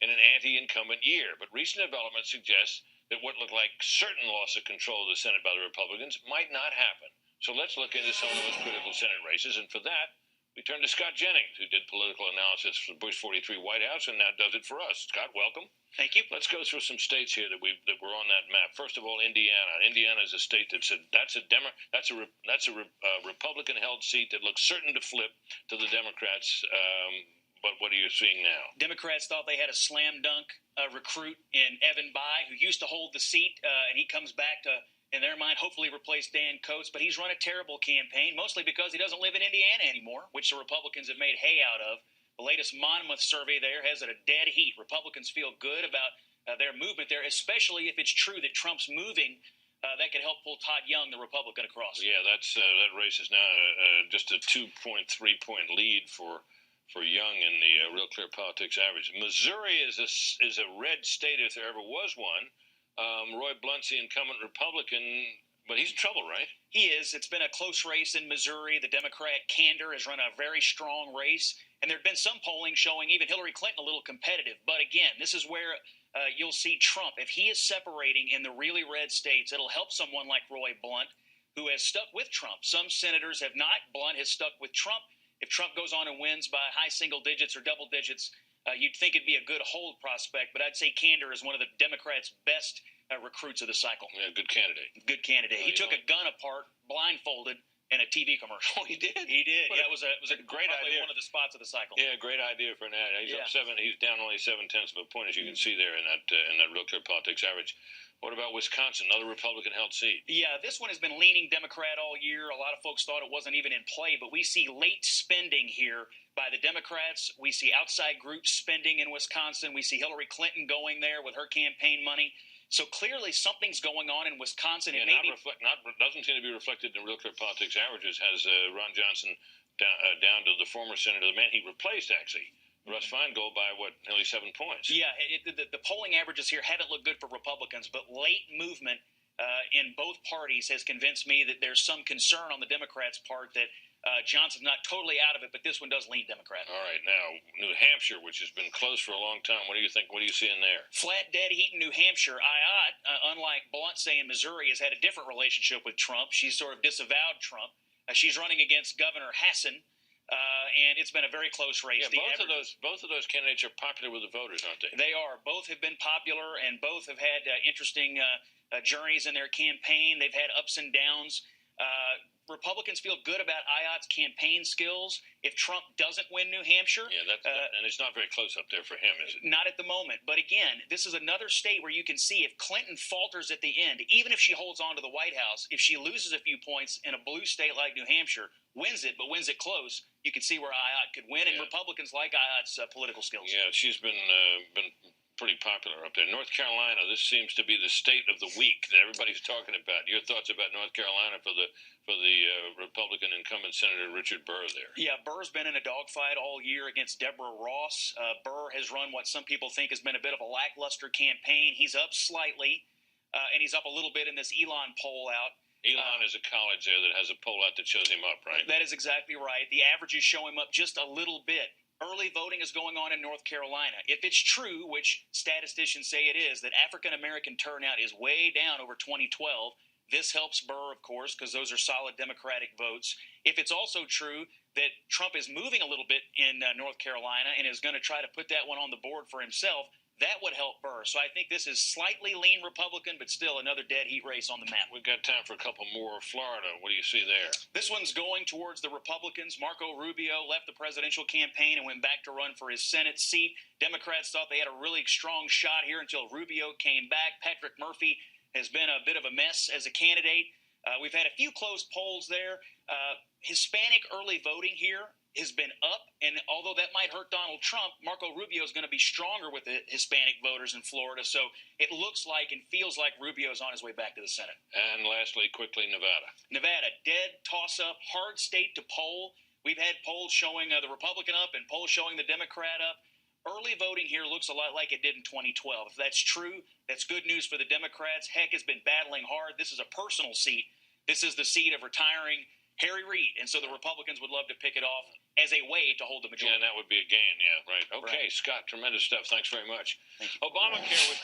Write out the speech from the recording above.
in an anti-incumbent year. But recent developments suggest that what looked like certain loss of control of the Senate by the Republicans might not happen. So let's look into some of the most critical Senate races. And for that, we turn to Scott Jennings, who did political analysis for the Bush 43 White House and now does it for us. Scott, welcome. Thank you. Let's go through some states here that were on that map. First of all, Indiana. Indiana is a state that's a Republican-held seat that looks certain to flip to the Democrats. But what are you seeing now? Democrats thought they had a slam dunk recruit in Evan Bayh, who used to hold the seat, and he comes back to, in their mind, hopefully replace Dan Coates. But he's run a terrible campaign, mostly because he doesn't live in Indiana anymore, which the Republicans have made hay out of. The latest Monmouth survey there has it a dead heat. Republicans feel good about their movement there, especially if it's true that Trump's moving. That could help pull Todd Young, the Republican, across. Yeah, that race is now just a 2.3-point lead for Young in the Real Clear Politics average. Missouri is a red state if there ever was one. Roy Blunt's the incumbent Republican, but he's in trouble, right? He is. It's been a close race in Missouri. The Democrat Kander has run a very strong race. And there have been some polling showing even Hillary Clinton a little competitive. But again, this is where you'll see Trump. If he is separating in the really red states, it'll help someone like Roy Blunt, who has stuck with Trump. Some senators have not. Blunt has stuck with Trump. If Trump goes on and wins by high single digits or double digits, you'd think it'd be a good hold prospect. But I'd say Kander is one of the Democrats' best recruits of the cycle. Yeah, good candidate. Good candidate. He took a gun apart, blindfolded, in a TV commercial. Oh, he did? He did. Yeah, it was a great idea. One of the spots of the cycle. Yeah, great idea for an ad. He's up 7. He's down only 0.7 of a point, as you can see there in that Real Clear Politics average. What about Wisconsin, another Republican-held seat? Yeah, this one has been leaning Democrat all year. A lot of folks thought it wasn't even in play, but we see late spending here by the Democrats. We see outside groups spending in Wisconsin. We see Hillary Clinton going there with her campaign money. So clearly something's going on in Wisconsin. Yeah, doesn't seem to be reflected in Real Clear Politics averages. Has Ron Johnson down to the former senator, the man he replaced, actually, Russ Feingold, by nearly 7 points. Yeah, the polling averages here haven't looked good for Republicans, but late movement in both parties has convinced me that there's some concern on the Democrats' part that Johnson's not totally out of it, but this one does lean Democrat. All right, now, New Hampshire, which has been closed for a long time. What do you think? What are you seeing there? Flat dead heat in New Hampshire. Ayotte, unlike Blunt saying Missouri, has had a different relationship with Trump. She's sort of disavowed Trump. She's running against Governor Hassan, and it's been a very close race. Yeah, both of those candidates are popular with the voters, aren't they? They are. Both have been popular, and both have had interesting journeys in their campaign. They've had ups and downs. Republicans feel good about Ayotte's campaign skills. If Trump doesn't win New Hampshire. Yeah, and it's not very close up there for him, is it? Not at the moment. But again, this is another state where you can see if Clinton falters at the end, even if she holds on to the White House, if she loses a few points in a blue state like New Hampshire, wins it, but wins it close, you can see where Ayotte could win. And Republicans like Ayotte's political skills. Yeah, she's been pretty popular up there. North Carolina, this seems to be the state of the week that everybody's talking about. Your thoughts about North Carolina for the Republican incumbent Senator Richard Burr there? Yeah, Burr's been in a dogfight all year against Deborah Ross. Burr has run what some people think has been a bit of a lackluster campaign. He's up slightly, and he's up a little bit in this Elon poll out. Elon is a college there that has a poll out that shows him up, right? That is exactly right. The averages show him up just a little bit. Early voting is going on in North Carolina. If it's true, which statisticians say it is, that African-American turnout is way down over 2012, this helps Burr, of course, because those are solid Democratic votes. If it's also true that Trump is moving a little bit in North Carolina and is going to try to put that one on the board for himself, that would help Burr. So I think this is slightly lean Republican, but still another dead heat race on the map. We've got time for a couple more. Florida, what do you see there? This one's going towards the Republicans. Marco Rubio left the presidential campaign and went back to run for his Senate seat. Democrats thought they had a really strong shot here until Rubio came back. Patrick Murphy has been a bit of a mess as a candidate. We've had a few close polls there. Hispanic early voting here has been up, and although that might hurt Donald Trump, Marco Rubio is going to be stronger with the Hispanic voters in Florida, so it looks like and feels like Rubio is on his way back to the Senate. And lastly, quickly, Nevada. Nevada, dead toss-up, hard state to poll. We've had polls showing the Republican up and polls showing the Democrat up. Early voting here looks a lot like it did in 2012. If that's true, that's good news for the Democrats. Heck has been battling hard. This is a personal seat. This is the seat of retiring Harry Reid, and so the Republicans would love to pick it off as a way to hold the majority. Yeah, and that would be a gain. Yeah, right. Okay, Scott, tremendous stuff. Thanks very much. Thank you. Obamacare would